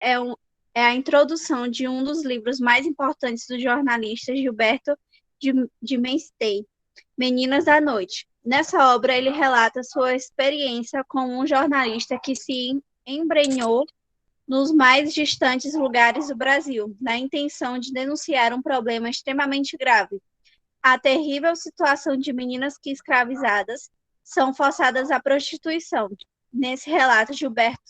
é, é a introdução de um dos livros mais importantes do jornalista Gilberto de Menstei, Meninas da Noite. Nessa obra, ele relata sua experiência como um jornalista que se embrenhou nos mais distantes lugares do Brasil, na intenção de denunciar um problema extremamente grave: a terrível situação de meninas que escravizadas são forçadas à prostituição. Nesse relato, Gilberto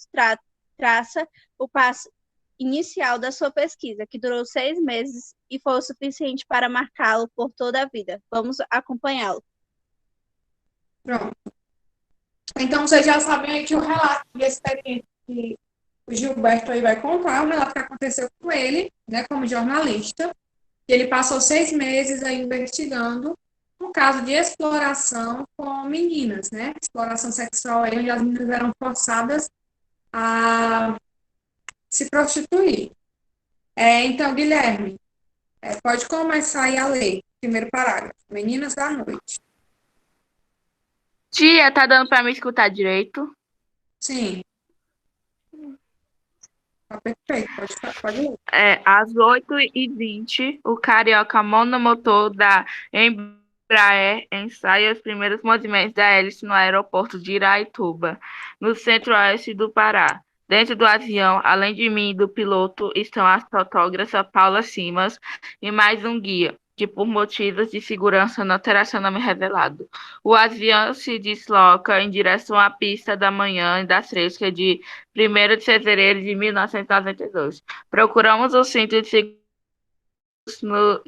traça o passo inicial da sua pesquisa, que durou 6 meses e foi o suficiente para marcá-lo por toda a vida. Vamos acompanhá-lo. Pronto. Então, vocês já sabem aí que o relato de experiência que o Gilberto aí vai contar, é um relato que aconteceu com ele, né, como jornalista, que ele passou 6 meses aí investigando um caso de exploração com meninas, né, exploração sexual aí, onde as meninas eram forçadas a se prostituir. Então, Guilherme, pode começar aí a ler, primeiro parágrafo, Meninas da Noite. Tia, tá dando pra me escutar direito? Sim, tá perfeito, pode ler. Às 8h20, o carioca monomotor da Embraer ensaia os primeiros movimentos da hélice no aeroporto de Iraituba, no centro-oeste do Pará. Dentro do avião, além de mim e do piloto, estão a fotógrafa Paula Simas e mais um guia, que por motivos de segurança não terá seu nome revelado. O avião se desloca em direção à pista da manhã da fresca de 1º de fevereiro de 1992. Procuramos o cinto de segurança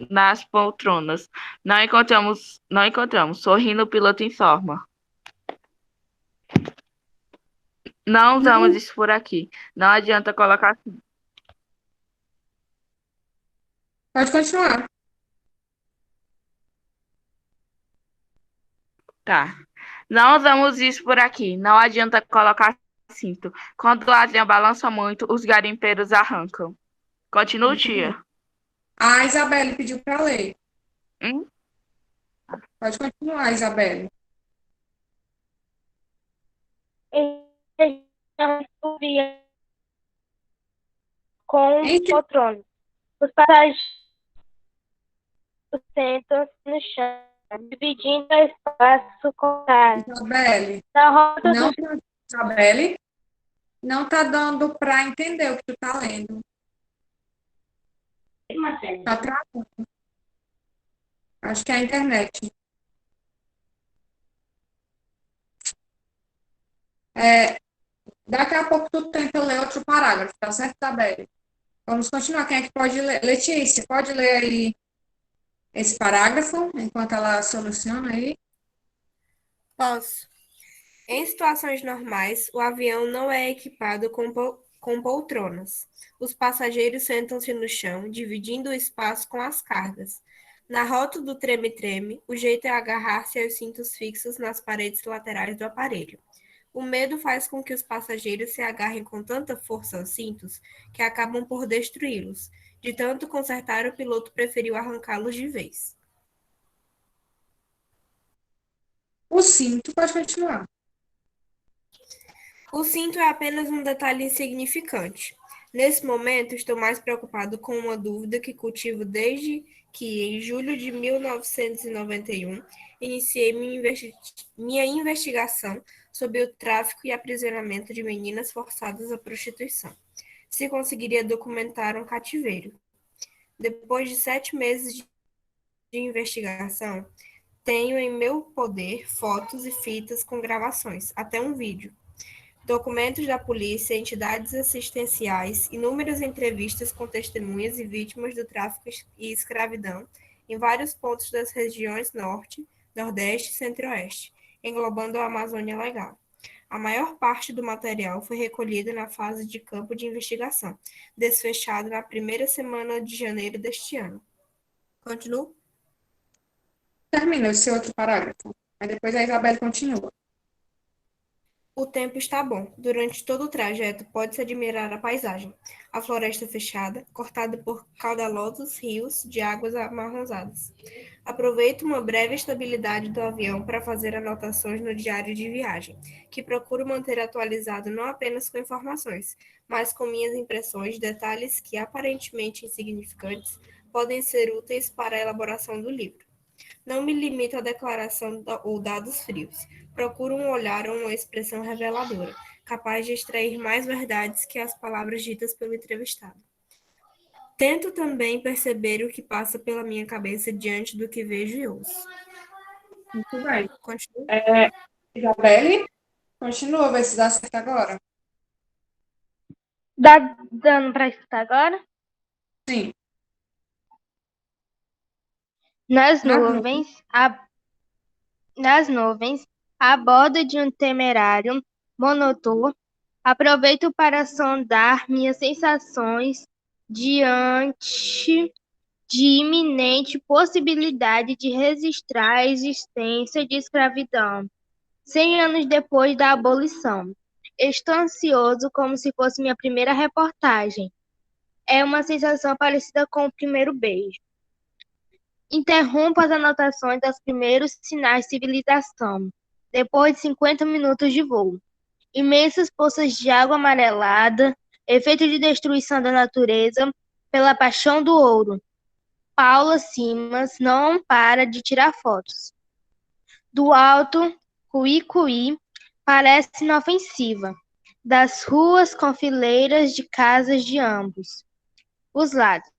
nas poltronas. Não encontramos. Sorrindo, o piloto informa. Não usamos Não, isso por aqui. Não adianta colocar. pode continuar. Tá. Não usamos isso por aqui. Não adianta colocar cinto. Quando o avião balança muito, os garimpeiros arrancam. Continua, Muito bem. tia. A Isabelle pediu para ler. Hum? Pode continuar, Isabelle. Ele subia com Hein, poltronas. Os passageiros sentam no chão, dividindo o espaço com a Isabelle, na roda do não tá, Isabelle, não tá dando para entender o que tu tá lendo. Tá travando. Acho que é a internet. É, daqui a pouco tu tenta ler outro parágrafo, tá certo, Isabelle? Vamos continuar. Quem é que pode ler? Letícia, pode ler aí esse parágrafo enquanto ela soluciona aí? Posso. Em situações normais, o avião não é equipado com poltronas. Os passageiros sentam-se no chão, dividindo o espaço com as cargas. Na rota do treme-treme, o jeito é agarrar-se aos cintos fixos nas paredes laterais do aparelho. O medo faz com que os passageiros se agarrem com tanta força aos cintos que acabam por destruí-los. De tanto consertar, o piloto preferiu arrancá-los de vez. O cinto pode continuar. O cinto é apenas um detalhe insignificante. Nesse momento, estou mais preocupado com uma dúvida que cultivo desde que, em julho de 1991, iniciei minha investigação sobre o tráfico e aprisionamento de meninas forçadas à prostituição. Se conseguiria documentar um cativeiro. Depois de 7 meses de investigação, tenho em meu poder fotos e fitas com gravações, até um vídeo. Documentos da polícia, entidades assistenciais, inúmeras entrevistas com testemunhas e vítimas do tráfico e escravidão em vários pontos das regiões Norte, Nordeste e Centro-Oeste, englobando a Amazônia Legal. A maior parte do material foi recolhida na fase de campo de investigação, desfechado na primeira semana de janeiro deste ano. Continuo? Termina esse outro parágrafo. Aí depois a Isabelle continua. O tempo está bom. Durante todo o trajeto pode-se admirar a paisagem. A floresta fechada, cortada por caudalosos rios de águas amarronzadas. Aproveito uma breve estabilidade do avião para fazer anotações no diário de viagem, que procuro manter atualizado não apenas com informações, mas com minhas impressões, detalhes que, aparentemente insignificantes, podem ser úteis para a elaboração do livro. Não me limito à declaração ou dados frios. Procuro um olhar ou uma expressão reveladora, capaz de extrair mais verdades que as palavras ditas pelo entrevistado. Tento também perceber o que passa pela minha cabeça diante do que vejo e ouço. Muito bem. Continua. Isabelle, continua, ver se dá certo agora. Dá dando para escutar agora? Sim. Nas Nas nuvens, a bordo de um temerário monotor, aproveito para sondar minhas sensações diante de iminente possibilidade de registrar a existência de escravidão 100 anos depois da abolição. Estou ansioso como se fosse minha primeira reportagem. É uma sensação parecida com o primeiro beijo. Interrompo as anotações dos primeiros sinais de civilização. Depois de 50 minutos de voo. Imensas poças de água amarelada, efeito de destruição da natureza pela paixão do ouro. Paula Simas não para de tirar fotos. Do alto, Cuí-Cuí parece inofensiva, das ruas com fileiras de casas de ambos os lados.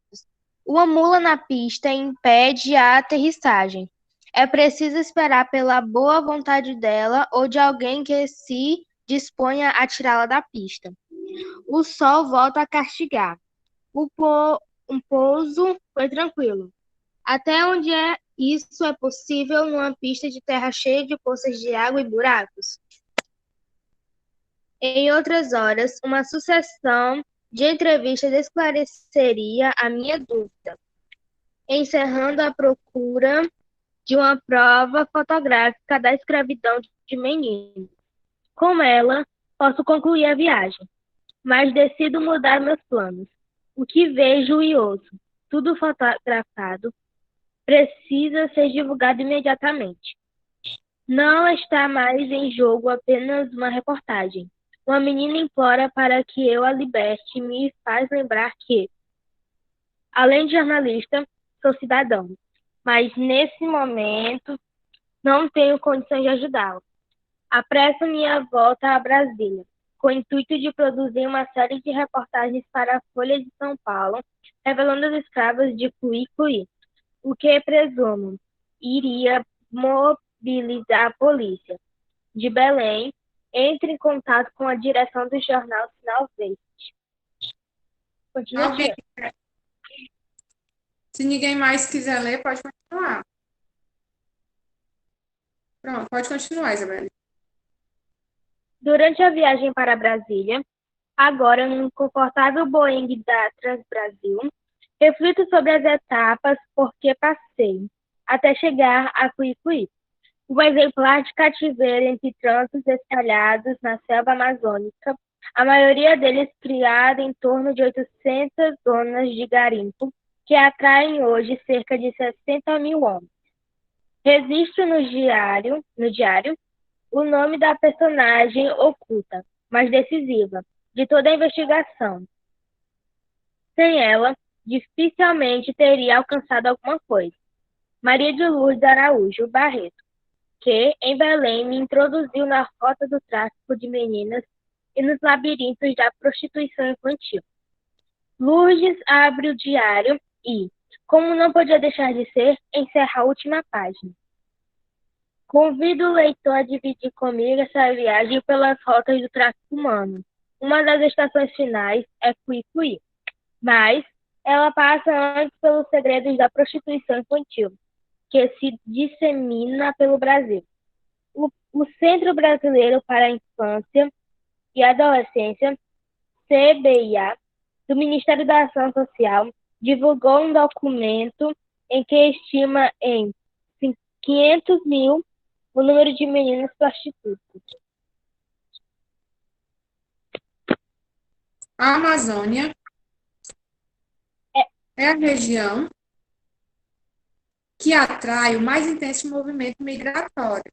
Uma mula na pista impede a aterrissagem. É preciso esperar pela boa vontade dela ou de alguém que se disponha a tirá-la da pista. O sol volta a castigar. O pouso foi tranquilo. Até onde isso é possível numa pista de terra cheia de poças de água e buracos? Em outras horas, uma sucessão de entrevistas esclareceria a minha dúvida, encerrando a procura de uma prova fotográfica da escravidão de meninos. Com ela, posso concluir a viagem, mas decido mudar meus planos. O que vejo e ouço, tudo fotografado, precisa ser divulgado imediatamente. Não está mais em jogo apenas uma reportagem. Uma menina implora para que eu a liberte e me faz lembrar que, além de jornalista, sou cidadão, mas nesse momento não tenho condições de ajudá-la. Apresso minha volta a Brasília, com o intuito de produzir uma série de reportagens para a Folha de São Paulo, revelando as escravas de Cuí-Cuí, o que presumo iria mobilizar a polícia de Belém. Entre em contato com a direção do jornal Sinal Verde. Continua, Alguém, tia. se ninguém mais quiser ler, pode continuar. Pronto, pode continuar, Isabelle. Durante a viagem para Brasília, agora num confortável Boeing da Transbrasil, reflito sobre as etapas por que passei, até chegar a Cuí-Cuí, um exemplar de cativeiro entre tranços espalhados na selva amazônica, a maioria deles criada em torno de 800 zonas de garimpo, que atraem hoje cerca de 60 mil homens. Registro no diário o nome da personagem oculta, mas decisiva, de toda a investigação. Sem ela, dificilmente teria alcançado alguma coisa. Maria de Lourdes Araújo Barreto, que, em Belém, me introduziu na rota do tráfico de meninas e nos labirintos da prostituição infantil. Lourdes abre o diário e, como não podia deixar de ser, encerra a última página. Convido o leitor a dividir comigo essa viagem pelas rotas do tráfico humano. Uma das estações finais é Cuí-Cuí, mas ela passa antes pelos segredos da prostituição infantil, que se dissemina pelo Brasil. O Centro Brasileiro para a Infância e Adolescência, CBIA, do Ministério da Ação Social, divulgou um documento em que estima em 500 mil o número de meninas prostitutas. A Amazônia é a região que atrai o mais intenso movimento migratório,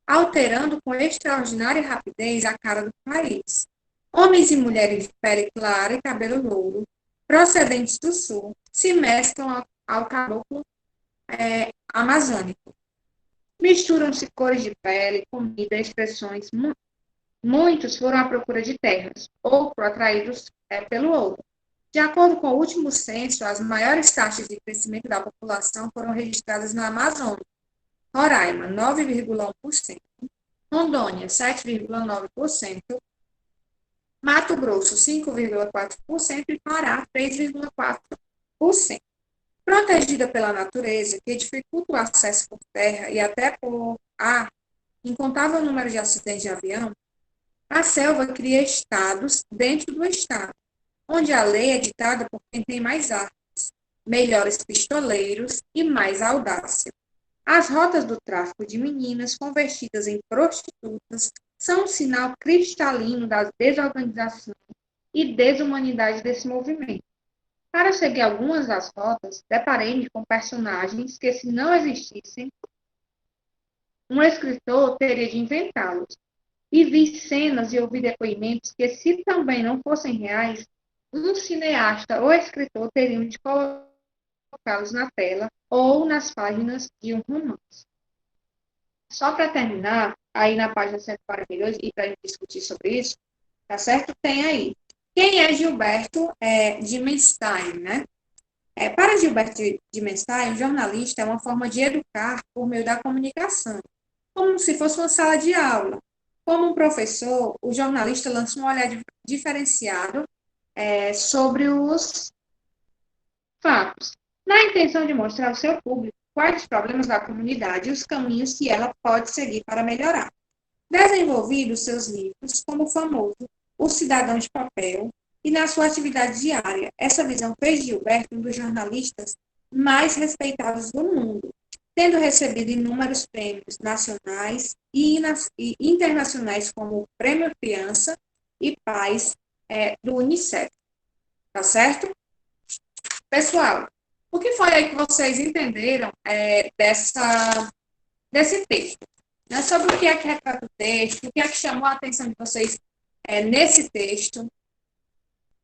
alterando com extraordinária rapidez a cara do país. Homens e mulheres de pele clara e cabelo louro, procedentes do sul, se mesclam ao caboclo amazônico. Misturam-se cores de pele, comida, expressões. Muitos foram à procura de terras, outros atraídos pelo ouro. De acordo com o último censo, as maiores taxas de crescimento da população foram registradas na Amazônia. Roraima, 9,1%, Rondônia, 7,9%, Mato Grosso, 5,4% e Pará, 3,4%. Protegida pela natureza, que dificulta o acesso por terra e até por ar, incontável número de acidentes de avião, a selva cria estados dentro do estado, onde a lei é ditada por quem tem mais armas, melhores pistoleiros e mais audácia. As rotas do tráfico de meninas convertidas em prostitutas são um sinal cristalino da desorganização e desumanidade desse movimento. Para seguir algumas das rotas, deparei-me com personagens que, se não existissem, um escritor teria de inventá-los. E vi cenas e ouvi depoimentos que, se também não fossem reais, um cineasta ou escritor teriam de colocá-los na tela ou nas páginas de um romance. Só para terminar, aí na página 142, e para a gente discutir sobre isso, tá certo? Tem aí. Quem é Gilberto Dimenstein, né? Para Gilberto Dimenstein, jornalista é uma forma de educar por meio da comunicação, como se fosse uma sala de aula. Como um professor, o jornalista lança um olhar diferenciado sobre os fatos, na intenção de mostrar ao seu público quais os problemas da comunidade e os caminhos que ela pode seguir para melhorar. Desenvolvido seus livros, como o famoso O Cidadão de Papel, e na sua atividade diária. Essa visão fez Gilberto um dos jornalistas mais respeitados do mundo, tendo recebido inúmeros prêmios nacionais e internacionais, como o Prêmio Criança e Paz do Unicef. Tá certo? Pessoal, o que foi aí que vocês entenderam desse texto? Né? Sobre o que é que retrata o texto, o que é que chamou a atenção de vocês nesse texto?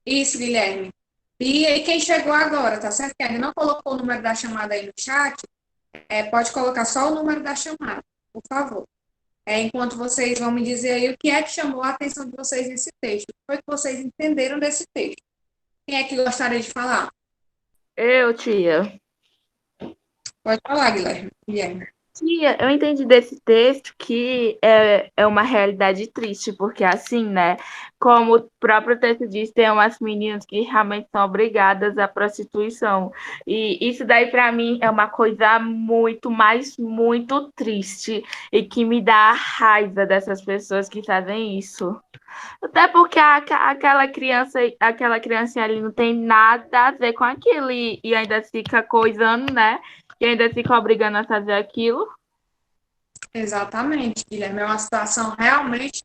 Isso, Guilherme. E aí, quem chegou agora, tá certo? Que ainda não colocou o número da chamada aí no chat, pode colocar só o número da chamada, por favor. Enquanto vocês vão me dizer aí o que é que chamou a atenção de vocês nesse texto. O que foi que vocês entenderam desse texto? Quem é que gostaria de falar? Eu, tia. Pode falar, Guilherme. Tia, eu entendi desse texto que é uma realidade triste, porque assim, né, como o próprio texto diz, tem umas meninas que realmente são obrigadas à prostituição. E isso daí, para mim, é uma coisa muito, mas muito triste e que me dá raiva dessas pessoas que fazem isso. Até porque aquela criança ali não tem nada a ver com aquilo e ainda fica coisando, né? E ainda fica obrigando a fazer aquilo. Exatamente, Guilherme. É uma situação realmente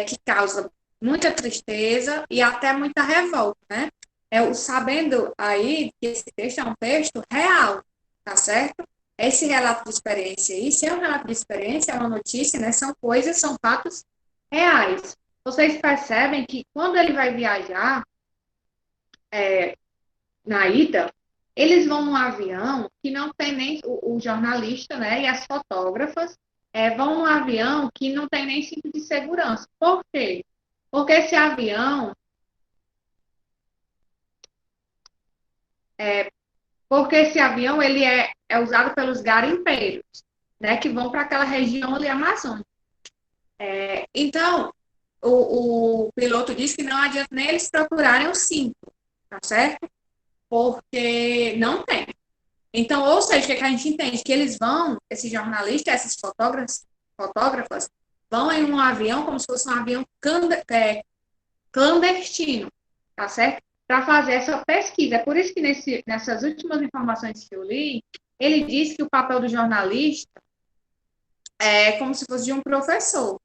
que causa muita tristeza e até muita revolta, né? Sabendo aí que esse texto é um texto real, tá certo? Esse relato de experiência aí, se é um relato de experiência, é uma notícia, né? São coisas, são fatos reais. Vocês percebem que quando ele vai viajar na ida, eles vão num avião que não tem nem o jornalista, né? E as fotógrafas vão num avião que não tem nem cinto de segurança. Por quê? Porque esse avião ele é usado pelos garimpeiros, né? Que vão para aquela região ali amazônica. Então, o piloto disse que não adianta nem eles procurarem o cinto, tá certo? Porque não tem. Então, ou seja, o que a gente entende? Que eles vão, esses jornalistas, esses fotógrafas, vão em um avião como se fosse um avião clandestino, tá certo? Para fazer essa pesquisa. É por isso que nessas últimas informações que eu li, ele diz que o papel do jornalista é como se fosse de um professor,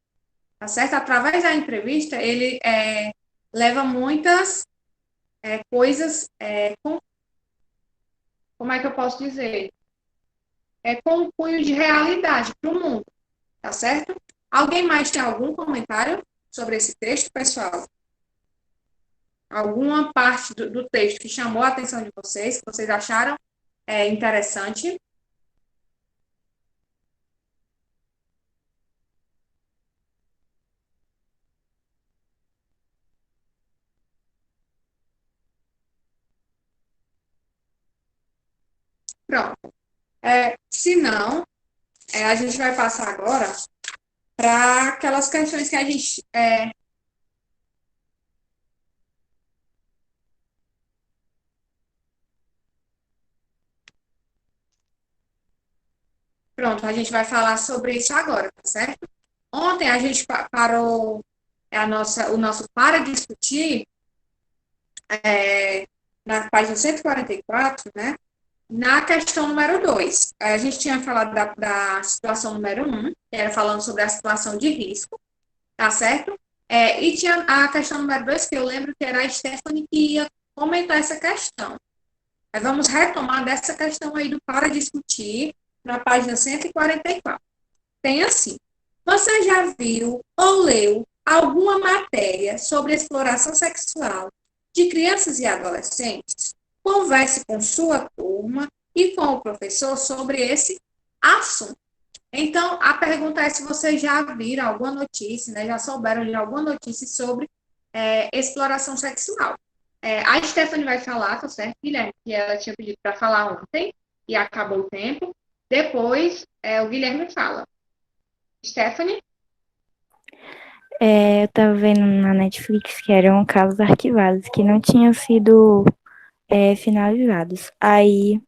tá certo? Através da entrevista, ele leva muitas coisas, como é que eu posso dizer? Com um cunho de realidade para o mundo, tá certo? Alguém mais tem algum comentário sobre esse texto, pessoal? Alguma parte do texto que chamou a atenção de vocês, que vocês acharam interessante? Pronto. Se não, a gente vai passar agora para aquelas questões que a gente pronto, a gente vai falar sobre isso agora, tá certo? Ontem a gente parou o nosso para discutir na página 144, né? Na questão número 2. A gente tinha falado da situação número 1, que era falando sobre a situação de risco, tá certo? E tinha a questão número 2, que eu lembro que era a Stephanie que ia comentar essa questão. Mas vamos retomar dessa questão aí do para discutir na página 144. Tem assim: você já viu ou leu alguma matéria sobre exploração sexual de crianças e adolescentes? Converse com sua turma e com o professor sobre esse assunto. Então, a pergunta é se vocês já viram alguma notícia, né, já souberam de alguma notícia sobre exploração sexual. A Stephanie vai falar, tá certo, Guilherme? Que ela tinha pedido para falar ontem e acabou o tempo. Depois, o Guilherme fala. Stephanie? Eu tava vendo na Netflix que eram casos arquivados que não tinham sido finalizados. Aí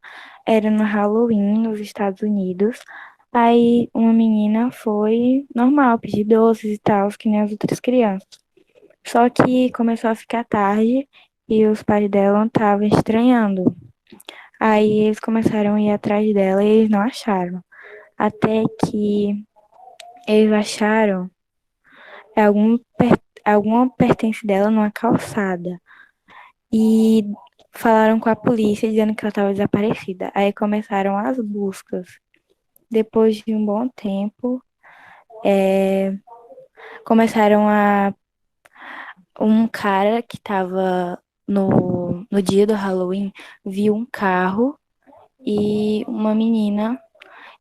era no Halloween nos Estados Unidos. Aí uma menina foi normal, pedir doces e tal, que nem as outras crianças. Só que começou a ficar tarde e os pais dela estavam estranhando. Aí eles começaram a ir atrás dela e eles não acharam. Até que eles acharam alguma pertence dela numa calçada. E falaram com a polícia dizendo que ela estava desaparecida. Aí começaram as buscas. Depois de um bom tempo, começaram a. Um cara que estava no dia do Halloween viu um carro e uma menina.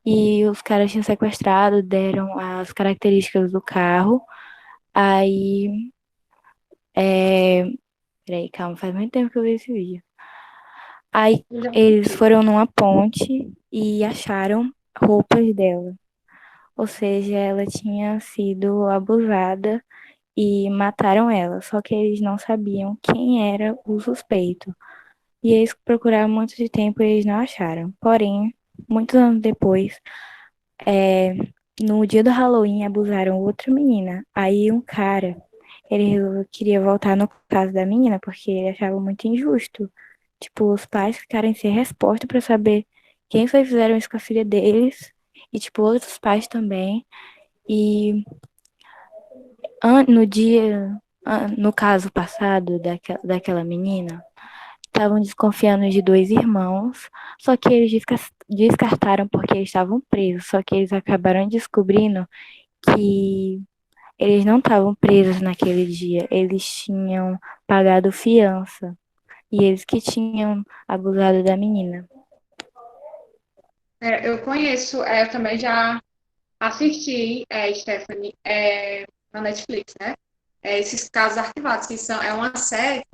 E os caras tinham sequestrado, deram as características do carro. Aí. Peraí, calma, faz muito tempo que eu vi esse vídeo. Aí eles foram numa ponte e acharam roupas dela. Ou seja, ela tinha sido abusada e mataram ela. Só que eles não sabiam quem era o suspeito. E eles procuraram muito de tempo e eles não acharam. Porém, muitos anos depois, no dia do Halloween, abusaram outra menina. Aí um cara, ele queria voltar no caso da menina porque ele achava muito injusto. Tipo, os pais ficarem sem resposta pra saber quem foi que fizeram isso com a filha deles. E, tipo, outros pais também. E no dia, no caso passado daquela menina, estavam desconfiando de dois irmãos, só que eles descartaram porque eles estavam presos. Só que eles acabaram descobrindo que eles não estavam presos naquele dia, eles tinham pagado fiança. E eles que tinham abusado da menina. Eu conheço, eu também já assisti, Stephanie, na Netflix, né? Esses casos arquivados, que é uma série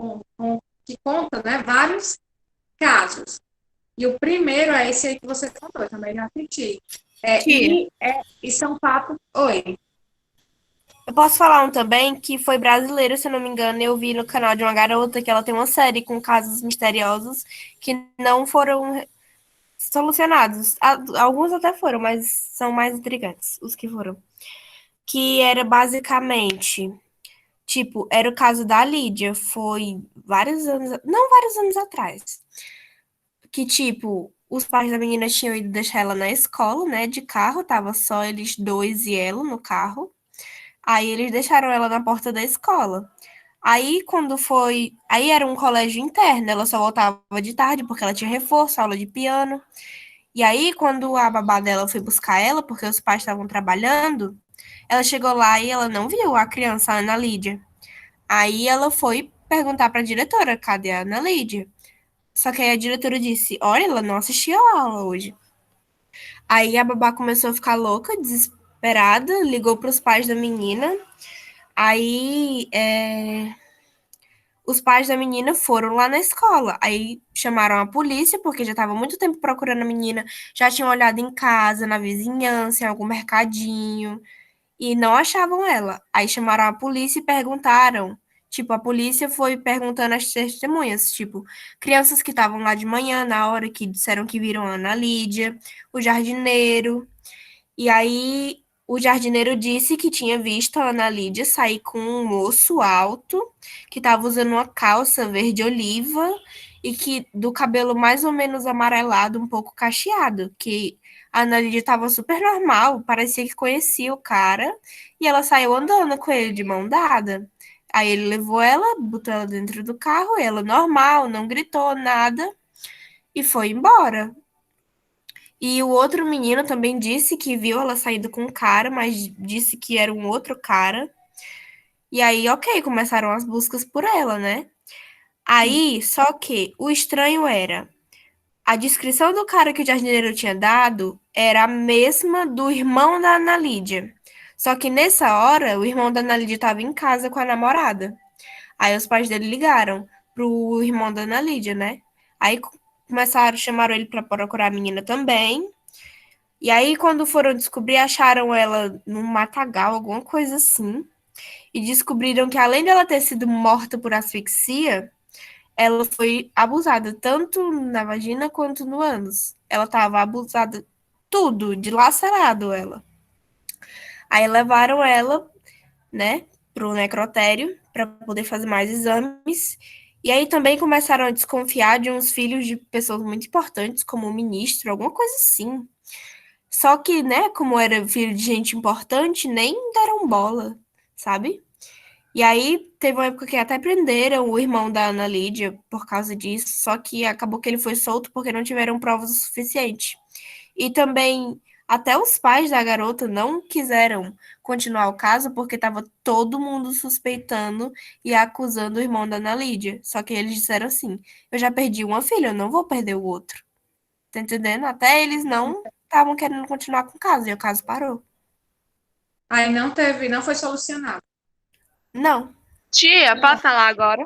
que conta, né, vários casos. E o primeiro é esse aí que você contou, eu também já assisti. E são fatos. Oi. Eu posso falar um também que foi brasileiro, se eu não me engano. Eu vi no canal de uma garota que ela tem uma série com casos misteriosos que não foram solucionados. Alguns até foram, mas são mais intrigantes os que foram. Que era basicamente, tipo, era o caso da Lídia, foi vários anos, não vários anos atrás. Que, tipo, os pais da menina tinham ido deixar ela na escola, né, de carro, tava só eles dois e ela no carro. Aí eles deixaram ela na porta da escola. Aí, aí era um colégio interno, ela só voltava de tarde porque ela tinha reforço, aula de piano. E aí, quando a babá dela foi buscar ela, porque os pais estavam trabalhando, ela chegou lá e ela não viu a criança, a Ana Lídia. Aí ela foi perguntar para a diretora, cadê a Ana Lídia? Só que aí a diretora disse, olha, ela não assistiu a aula hoje. Aí a babá começou a ficar louca, desesperada, ligou para os pais da menina. Aí os pais da menina foram lá na escola. Aí chamaram a polícia, porque já estava muito tempo procurando a menina, já tinham olhado em casa, na vizinhança, em algum mercadinho, e não achavam ela. Aí chamaram a polícia e perguntaram. Tipo, a polícia foi perguntando às testemunhas, tipo, crianças que estavam lá de manhã, na hora que disseram que viram a Ana Lídia, o jardineiro. E aí o jardineiro disse que tinha visto a Ana Lídia sair com um moço alto, que estava usando uma calça verde oliva e que do cabelo mais ou menos amarelado, um pouco cacheado, que a Ana Lídia estava super normal, parecia que conhecia o cara, e ela saiu andando com ele de mão dada. Aí ele levou ela, botou ela dentro do carro, ela normal, não gritou nada, e foi embora. E o outro menino também disse que viu ela saindo com um cara, mas disse que era um outro cara. E aí, ok, começaram as buscas por ela, né? Aí, só que o estranho era, a descrição do cara que o jardineiro tinha dado era a mesma do irmão da Ana Lídia. Só que nessa hora, o irmão da Ana Lídia estava em casa com a namorada. Aí os pais dele ligaram pro irmão da Ana Lídia, né? Aí chamaram ele para procurar a menina também. E aí, quando foram descobrir, acharam ela num matagal, alguma coisa assim. E descobriram que, além dela ter sido morta por asfixia, ela foi abusada tanto na vagina quanto no ânus. Ela estava abusada, tudo, dilacerado ela. Aí levaram ela, né, pro necrotério para poder fazer mais exames. E aí também começaram a desconfiar de uns filhos de pessoas muito importantes, como o ministro, alguma coisa assim. Só que, né, como era filho de gente importante, nem deram bola, sabe? E aí teve uma época que até prenderam o irmão da Ana Lídia por causa disso, só que acabou que ele foi solto porque não tiveram provas o suficiente. E também até os pais da garota não quiseram continuar o caso porque estava todo mundo suspeitando e acusando o irmão da Ana Lídia. Só que eles disseram assim: eu já perdi uma filha, eu não vou perder o outro. Tá entendendo? Até eles não estavam querendo continuar com o caso, e o caso parou. Aí não foi solucionado. Não. Tia, posso falar agora?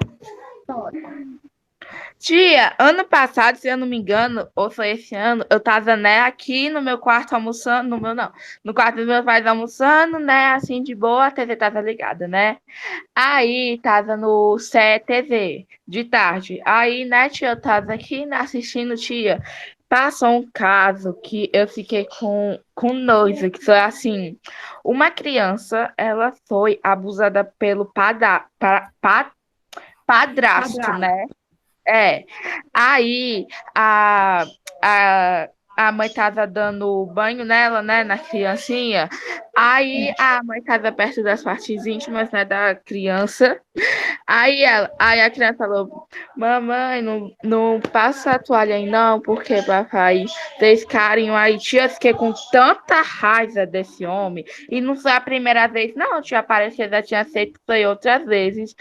Tia, ano passado, se eu não me engano, ou foi esse ano, eu tava, né, aqui no meu quarto almoçando, no meu não, no quarto dos meus pais almoçando, né, assim, de boa, a TV tava ligada, né? Aí, tava no CTV, de tarde. Aí, né, tia, eu tava aqui, né, assistindo, tia, passou um caso que eu fiquei com nojo, que foi assim, uma criança, ela foi abusada pelo padrasto, Quadrado. né? É, aí a, a, a mãe tava dando banho nela, né, na criancinha. Aí a mãe tava perto das partes íntimas, né, da criança. Aí a criança falou: mamãe, não passa a toalha aí não, porque papai fez carinho aí. Tia, eu fiquei com tanta raiva desse homem. E não foi a primeira vez, não, tia, parece que já tinha feito foi outras vezes.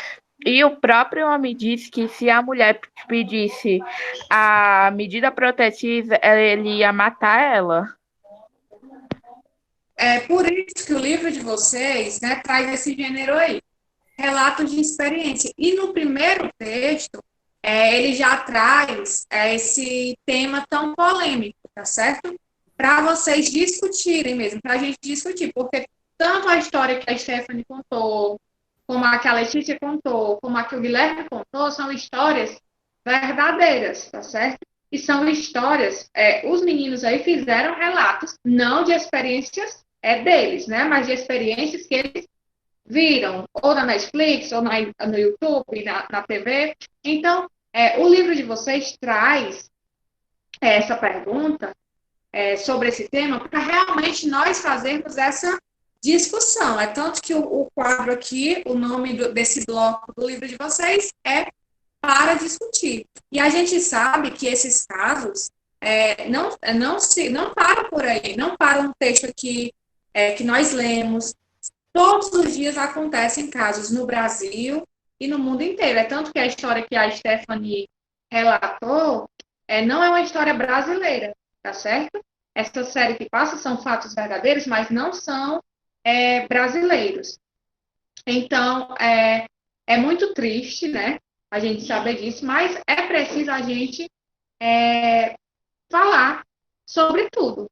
E o próprio homem disse que se a mulher pedisse a medida protetiva, ele ia matar ela. É por isso que o livro de vocês, né, traz esse gênero aí, relatos de experiência. E no primeiro texto, ele já traz esse tema tão polêmico, tá certo? Para vocês discutirem mesmo, para a gente discutir, porque tanto a história que a Stephanie contou, como a que a Letícia contou, como a que o Guilherme contou, são histórias verdadeiras, tá certo? E são histórias, os meninos aí fizeram relatos, não de experiências deles, né? Mas de experiências que eles viram, ou na Netflix, ou no YouTube, na TV. Então, o livro de vocês traz essa pergunta sobre esse tema para realmente nós fazermos essa discussão. É tanto que o quadro aqui, o nome desse bloco do livro de vocês é Para Discutir. E a gente sabe que esses casos não param por aí, não param no texto aqui que nós lemos. Todos os dias acontecem casos no Brasil e no mundo inteiro. É tanto que a história que a Stephanie relatou não é uma história brasileira, tá certo? Essa série que passa são fatos verdadeiros, mas não são brasileiros. Então, é muito triste, né? A gente saber disso, mas é preciso a gente falar sobre tudo,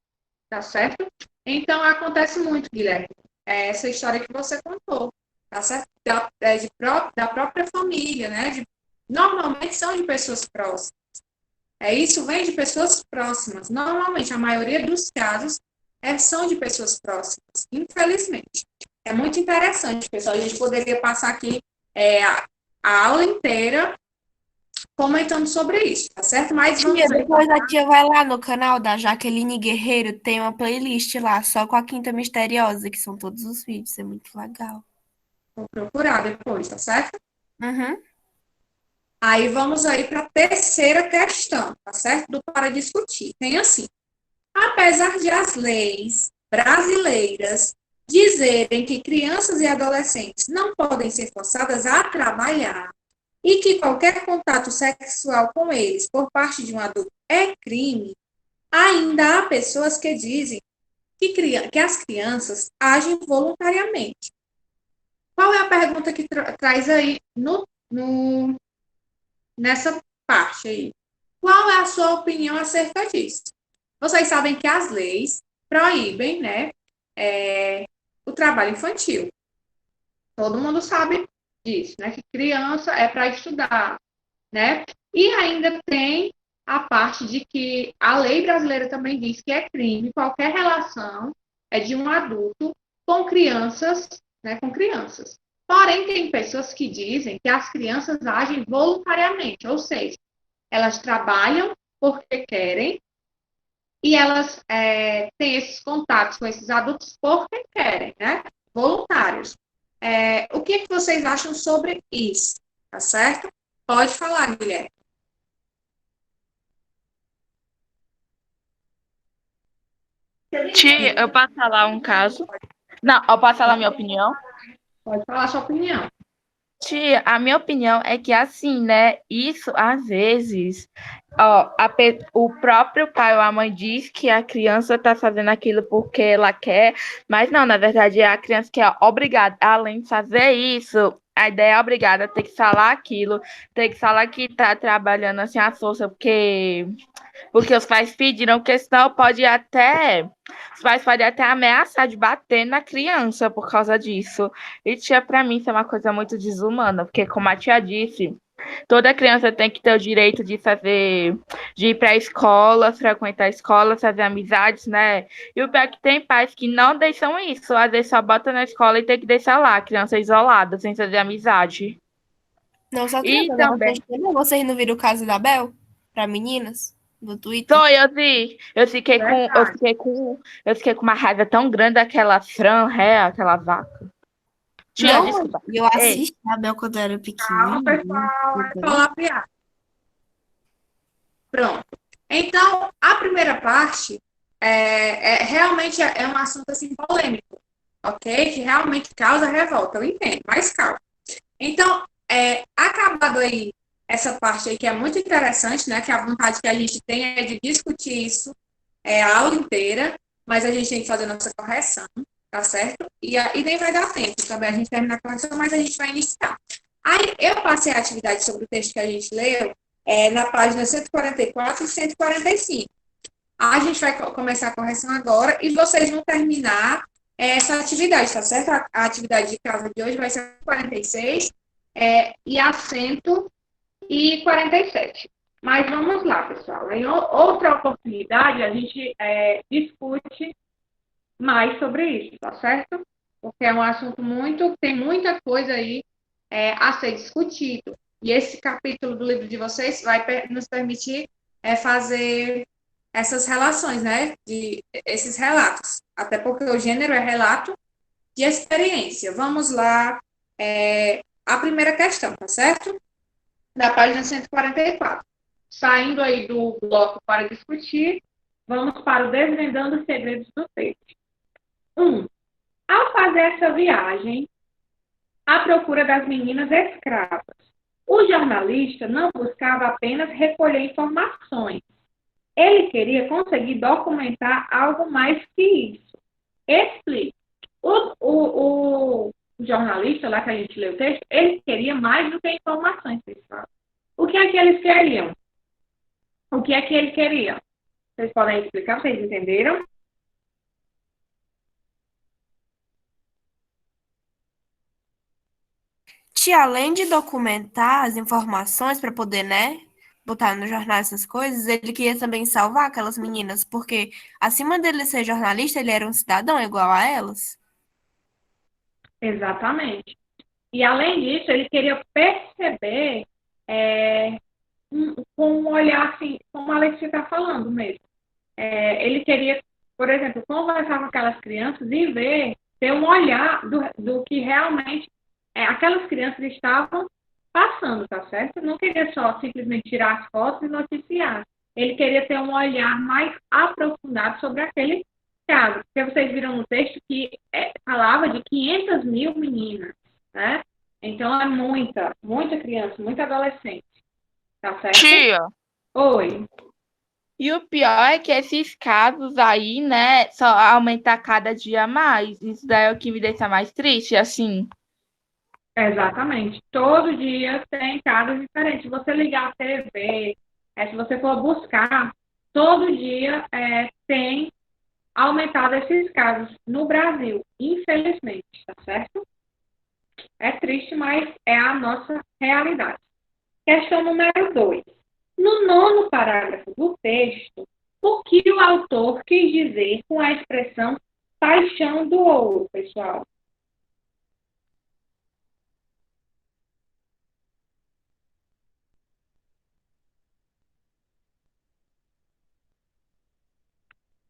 tá certo? Então, acontece muito, Guilherme. Essa história que você contou, tá certo? Da própria família, né? Normalmente são de pessoas próximas. Isso vem de pessoas próximas. Normalmente, a maioria dos casos são de pessoas próximas, infelizmente. É muito interessante, pessoal. A gente poderia passar aqui a aula inteira comentando sobre isso, tá certo? Mas vamos Tia, aí. depois a tia vai lá no canal da Jaqueline Guerreiro, tem uma playlist lá, só com a Quinta Misteriosa, que são todos os vídeos, é muito legal. Vou procurar depois, tá certo? Uhum. Aí vamos aí para a terceira questão, tá certo? Do Para Discutir. Tem assim: apesar de as leis brasileiras dizerem que crianças e adolescentes não podem ser forçadas a trabalhar e que qualquer contato sexual com eles por parte de um adulto é crime, ainda há pessoas que dizem que as crianças agem voluntariamente. Qual é a pergunta que traz aí nessa parte aí? Qual é a sua opinião acerca disso? Vocês sabem que as leis proíbem, né, o trabalho infantil. Todo mundo sabe disso, né? Que criança é para estudar, né? E ainda tem a parte de que a lei brasileira também diz que é crime qualquer relação de um adulto com crianças, né? Com crianças. Porém, tem pessoas que dizem que as crianças agem voluntariamente, ou seja, elas trabalham porque querem e elas têm esses contatos com esses adultos porque querem, né? Voluntários. O que vocês acham sobre isso? Tá certo? Pode falar, Guilherme. Tia, eu posso falar um caso? Não, eu posso falar a minha opinião? Pode falar a sua opinião. Tia, a minha opinião é que assim, né? Isso às vezes, ó, o próprio pai ou a mãe diz que a criança tá fazendo aquilo porque ela quer, mas não, na verdade é a criança que é obrigada, além de fazer isso, a ideia é obrigada a ter que falar aquilo, ter que falar que tá trabalhando assim à força, porque os pais pediram, porque senão os pais podem até ameaçar de bater na criança por causa disso. E tia, pra mim, isso é uma coisa muito desumana, porque como a tia disse, toda criança tem que ter o direito de ir pra escola, frequentar a escola, fazer amizades, né? E o pior é que tem pais que não deixam isso, às vezes só botam na escola e tem que deixar lá, a criança isolada, sem fazer amizade. Não só E criança, né? também Vocês não viram o caso da Bel? Para meninas? No Twitter? foi, eu vi. Eu fiquei com uma raiva tão grande daquela Fran, aquela vaca. Tia, Não, desculpa. eu Ei, assisti a Bel quando eu era Calma, pequenininha. pessoal. É falar a piada. Pronto. Então, a primeira parte realmente é um assunto assim polêmico, ok? Que realmente causa revolta, eu entendo, mas calma. Então, acabado aí essa parte aí que é muito interessante, né? Que a vontade que a gente tem é de discutir isso a aula inteira, mas a gente tem que fazer a nossa correção, tá certo? E nem vai dar tempo também a gente terminar a correção, mas a gente vai iniciar. Aí eu passei a atividade sobre o texto que a gente leu na página 144 e 145. A gente vai começar a correção agora e vocês vão terminar essa atividade, tá certo? A atividade de casa de hoje vai ser 46 e a 147. Mas vamos lá, pessoal. Em outra oportunidade, a gente discute mais sobre isso, tá certo? Porque é um assunto tem muita coisa aí a ser discutido. E esse capítulo do livro de vocês vai nos permitir fazer essas relações, né? Esses relatos. Até porque o gênero é relato, de experiência. Vamos lá. A primeira questão, tá certo? Da página 144. Saindo aí do bloco para discutir, vamos para o Desvendando os Segredos do Texto. 1. Ao fazer essa viagem à procura das meninas escravas, o jornalista não buscava apenas recolher informações. Ele queria conseguir documentar algo mais que isso. Explique. O jornalista, lá que a gente leu o texto, ele queria mais do que informações, pessoal. O que é que eles queriam? O que é que ele queria? Vocês podem explicar? Vocês entenderam? Tia, além de documentar as informações para poder, né, botar no jornal essas coisas, ele queria também salvar aquelas meninas, porque acima dele ser jornalista, ele era um cidadão igual a elas. Exatamente. E, além disso, ele queria perceber com um olhar, assim, como a Alexia está falando mesmo. Ele queria, por exemplo, conversar com aquelas crianças e ter um olhar do que realmente aquelas crianças estavam passando, tá certo? Não queria só simplesmente tirar as fotos e noticiar. Ele queria ter um olhar mais aprofundado sobre aquele caso. Porque vocês viram no texto que falava de 500 mil meninas, né? Então, é muita criança, muita adolescente, tá certo? Tia, Oi. e o pior é que esses casos aí, né, só aumenta cada dia mais. Isso daí é o que me deixa mais triste, assim. Exatamente. Todo dia tem casos diferentes. Se você ligar a TV, se você for buscar, todo dia tem aumentado esses casos no Brasil, infelizmente, tá certo? É triste, mas é a nossa realidade. Questão número 2. No 9º parágrafo do texto, o que o autor quis dizer com a expressão paixão do ouro, pessoal?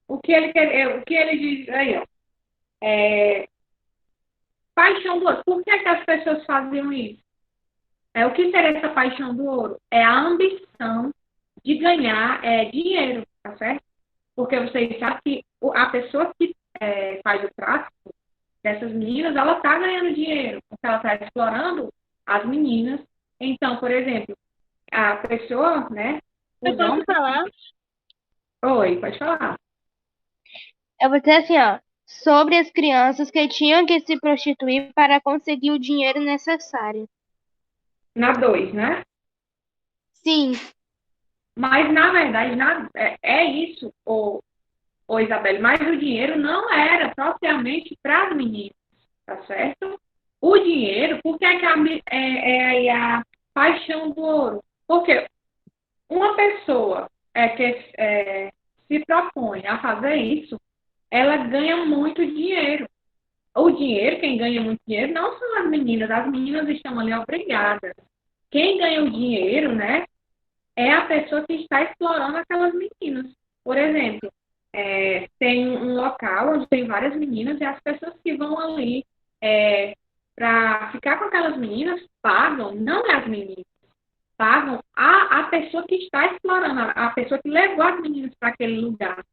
O que ele diz aí, ó. Paixão do ouro. Por que as pessoas faziam isso? O que seria essa paixão do ouro? É a ambição de ganhar dinheiro, tá certo? Porque vocês sabem que a pessoa que faz o tráfico dessas meninas, ela está ganhando dinheiro, porque ela está explorando as meninas. Então, por exemplo, a pessoa, né? Eu posso falar? Oi, pode falar. Eu vou dizer assim, ó, sobre as crianças que tinham que se prostituir para conseguir o dinheiro necessário. Na 2, né? Sim, Mas, na verdade, é isso, Isabelle, mas o dinheiro não era propriamente para as meninas, tá certo? O dinheiro, por que é a paixão do ouro? Porque uma pessoa que se propõe a fazer isso, ela ganha muito dinheiro. O dinheiro, quem ganha muito dinheiro, não são as meninas estão ali obrigadas. Quem ganha o dinheiro, né, é a pessoa que está explorando aquelas meninas. Por exemplo, tem um local onde tem várias meninas e as pessoas que vão ali para ficar com aquelas meninas pagam, não é as meninas, pagam a pessoa que está explorando, a pessoa que levou as meninas para aquele lugar.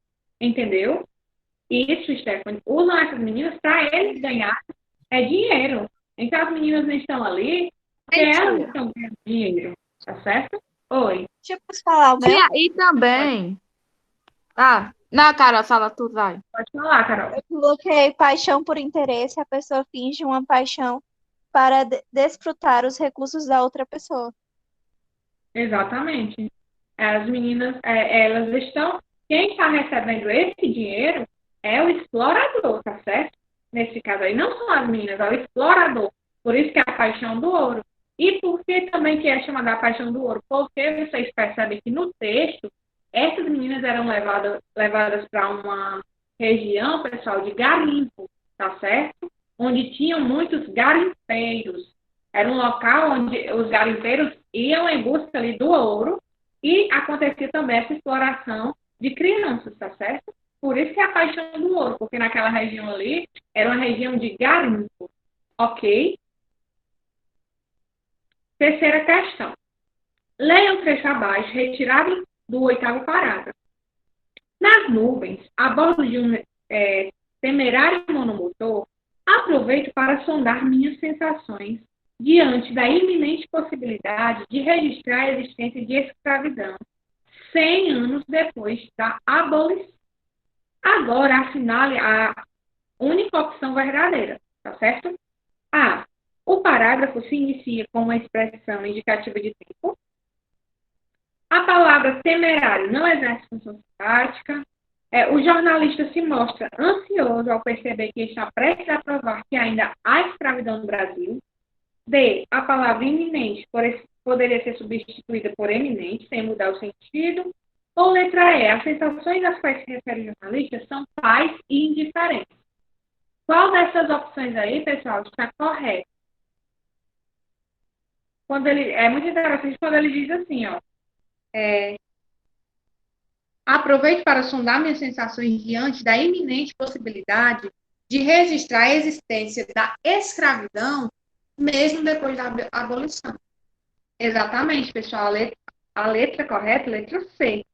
Entendeu? Isso, Stephanie, usam essas meninas para eles ganhar dinheiro. Então, as meninas não estão ali porque elas estão ganhando dinheiro, tá certo? Oi. Deixa eu posso falar o meu? Tia, e também... Ah, não, Carol, fala tu, vai. Pode falar, Carol. Eu coloquei paixão por interesse, a pessoa finge uma paixão para desfrutar os recursos da outra pessoa. Exatamente. As meninas, elas estão... Quem está recebendo esse dinheiro é o explorador, tá certo? Nesse caso aí, não são as meninas, é o explorador. Por isso que é a paixão do ouro. E por que também que é chamada a paixão do ouro? Porque vocês percebem que no texto, essas meninas eram levadas para uma região, pessoal, de garimpo, tá certo? Onde tinham muitos garimpeiros. Era um local onde os garimpeiros iam em busca ali do ouro e acontecia também essa exploração de crianças, tá certo? Por isso que é a paixão do ouro, porque naquela região ali Era uma região de garimpo, ok? Terceira questão. Leia o trecho abaixo, retirado do 8º parágrafo. Nas nuvens, a bordo de um temerário monomotor, aproveito para sondar minhas sensações diante da iminente possibilidade de registrar a existência de escravidão 100 anos depois da abolição. Agora, assinale a única opção verdadeira, tá certo? A. O parágrafo se inicia com uma expressão indicativa de tempo. A palavra temerário não exerce função sintática. O jornalista se mostra ansioso ao perceber que está prestes a provar que ainda há escravidão no Brasil. D. A palavra iminente poderia ser substituída por eminente, sem mudar o sentido. Ou letra E. As sensações às quais se refere o jornalista são paz e indiferentes. Qual dessas opções aí, pessoal, está correta? É muito interessante quando ele diz assim, ó. Aproveito para sondar minhas sensações diante da iminente possibilidade de registrar a existência da escravidão mesmo depois da abolição. Exatamente, pessoal. A letra correta, letra C.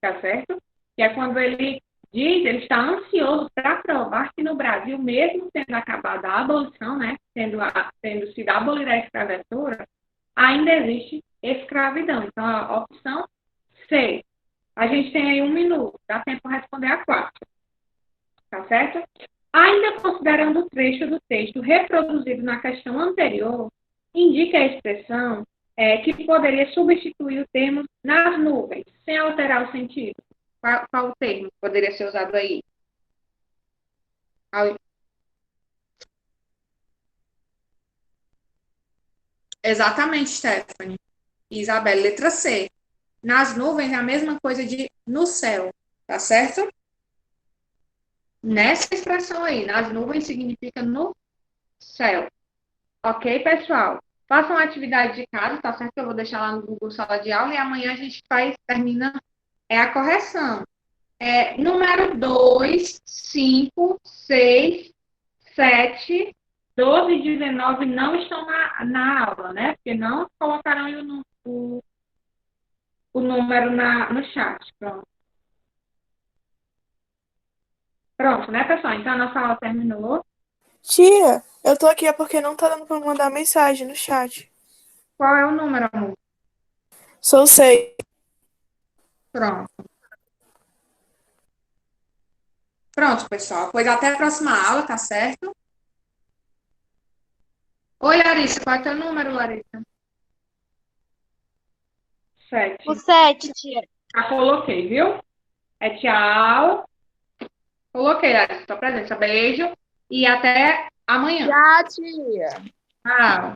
Tá certo? Que é quando ele diz, ele está ansioso para provar que no Brasil, mesmo tendo acabado a abolição, né, tendo sido abolida a escravatura, ainda existe escravidão. Então, a opção C. A gente tem aí 1 minuto, dá tempo para responder a 4. Tá certo? Ainda considerando o trecho do texto reproduzido na questão anterior, indica a expressão que poderia substituir o termo nas nuvens, sem alterar o sentido. Qual o termo que poderia ser usado aí? Exatamente, Stephanie. Isabel, letra C. Nas nuvens é a mesma coisa de no céu, tá certo? Nessa expressão aí, nas nuvens significa no céu. Ok, pessoal? Façam a atividade de casa, tá certo? Eu vou deixar lá no Google Sala de Aula e amanhã a gente termina a correção. Número 2, 5, 6, 7, 12 e 19 não estão na aula, né? Porque não colocaram o número no chat. Pronto, né, pessoal? Então, a nossa aula terminou. Tia, eu tô aqui porque não tá dando pra mandar mensagem no chat. Qual é o número, amor? Sou 6. Pronto. Pronto, pessoal. Pois até a próxima aula, tá certo? Oi, Larissa. Qual é o teu número, Larissa? 7. O 7, tia. Já coloquei, viu? Tchau. Coloquei, Larissa. Sua presença. Beijo. E até amanhã. Tchau, tia. Tchau.